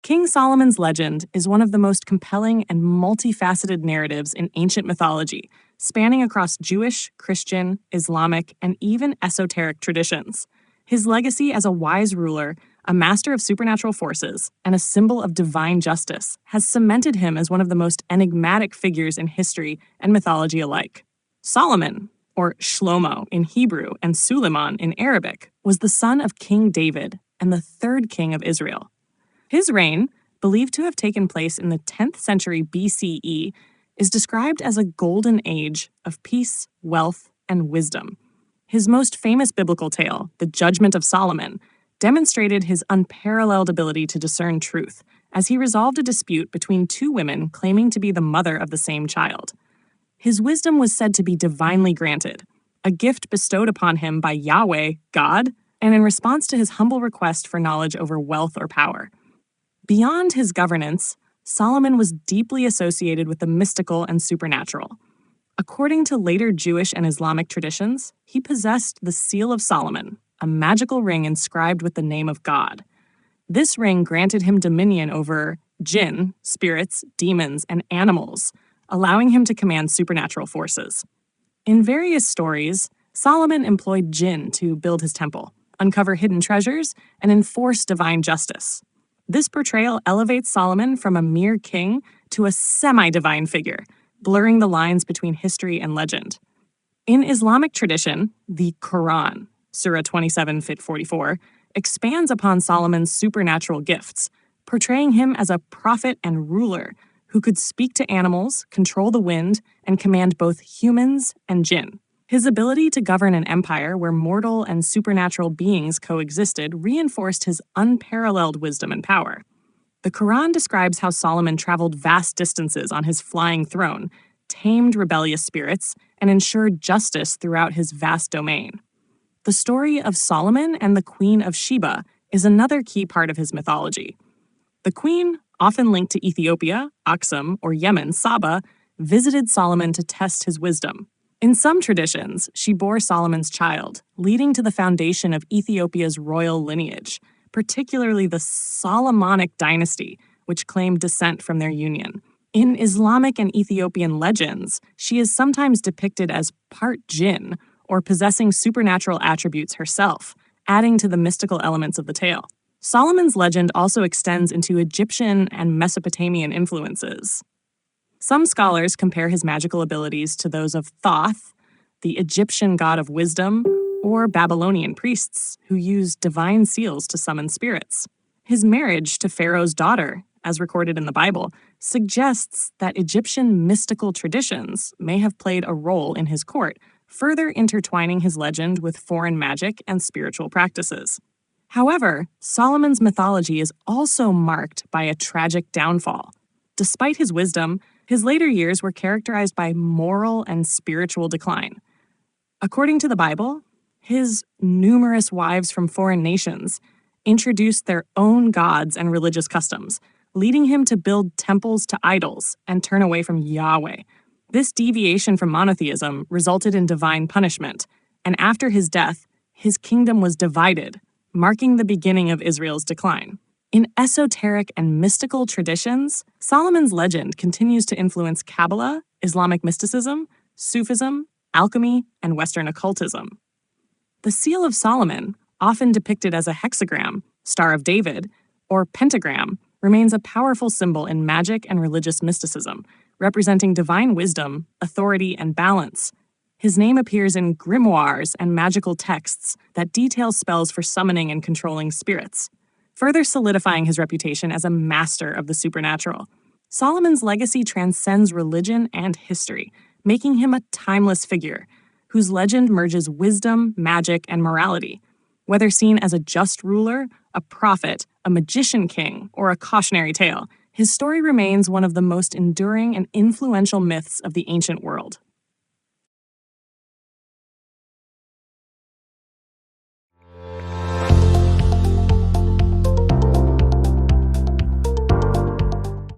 King Solomon's legend is one of the most compelling and multifaceted narratives in ancient mythology, spanning across Jewish, Christian, Islamic, and even esoteric traditions. His legacy as a wise ruler, a master of supernatural forces, and a symbol of divine justice has cemented him as one of the most enigmatic figures in history and mythology alike. Solomon, or Shlomo in Hebrew and Suleiman in Arabic, was the son of King David and the third king of Israel. His reign, believed to have taken place in the 10th century BCE, is described as a golden age of peace, wealth, and wisdom. His most famous biblical tale, the Judgment of Solomon, demonstrated his unparalleled ability to discern truth as he resolved a dispute between two women claiming to be the mother of the same child. His wisdom was said to be divinely granted, a gift bestowed upon him by Yahweh, God, and in response to his humble request for knowledge over wealth or power. Beyond his governance, Solomon was deeply associated with the mystical and supernatural. According to later Jewish and Islamic traditions, he possessed the Seal of Solomon, a magical ring inscribed with the name of God. This ring granted him dominion over Djinn, spirits, demons, and animals, allowing him to command supernatural forces. In various stories, Solomon employed Djinn to build his temple, uncover hidden treasures, and enforce divine justice. This portrayal elevates Solomon from a mere king to a semi-divine figure, blurring the lines between history and legend. In Islamic tradition, the Quran, Surah 27:44, expands upon Solomon's supernatural gifts, portraying him as a prophet and ruler who could speak to animals, control the wind, and command both humans and jinn. His ability to govern an empire where mortal and supernatural beings coexisted reinforced his unparalleled wisdom and power. The Quran describes how Solomon traveled vast distances on his flying throne, tamed rebellious spirits, and ensured justice throughout his vast domain. The story of Solomon and the Queen of Sheba is another key part of his mythology. The queen, often linked to Ethiopia, Aksum, or Yemen, Saba, visited Solomon to test his wisdom. In some traditions, she bore Solomon's child, leading to the foundation of Ethiopia's royal lineage, particularly the Solomonic dynasty, which claimed descent from their union. In Islamic and Ethiopian legends, she is sometimes depicted as part jinn, or possessing supernatural attributes herself, adding to the mystical elements of the tale. Solomon's legend also extends into Egyptian and Mesopotamian influences. Some scholars compare his magical abilities to those of Thoth, the Egyptian god of wisdom, or Babylonian priests who used divine seals to summon spirits. His marriage to Pharaoh's daughter, as recorded in the Bible, suggests that Egyptian mystical traditions may have played a role in his court, further intertwining his legend with foreign magic and spiritual practices. However, Solomon's mythology is also marked by a tragic downfall. Despite his wisdom, his later years were characterized by moral and spiritual decline. According to the Bible, his numerous wives from foreign nations introduced their own gods and religious customs, leading him to build temples to idols and turn away from Yahweh. This deviation from monotheism resulted in divine punishment, and after his death, his kingdom was divided, marking the beginning of Israel's decline. In esoteric and mystical traditions, Solomon's legend continues to influence Kabbalah, Islamic mysticism, Sufism, alchemy, and Western occultism. The Seal of Solomon, often depicted as a hexagram, Star of David, or pentagram, remains a powerful symbol in magic and religious mysticism, representing divine wisdom, authority, and balance. His name appears in grimoires and magical texts that detail spells for summoning and controlling spirits, further solidifying his reputation as a master of the supernatural. Solomon's legacy transcends religion and history, making him a timeless figure whose legend merges wisdom, magic, and morality. Whether seen as a just ruler, a prophet, a magician king, or a cautionary tale, his story remains one of the most enduring and influential myths of the ancient world.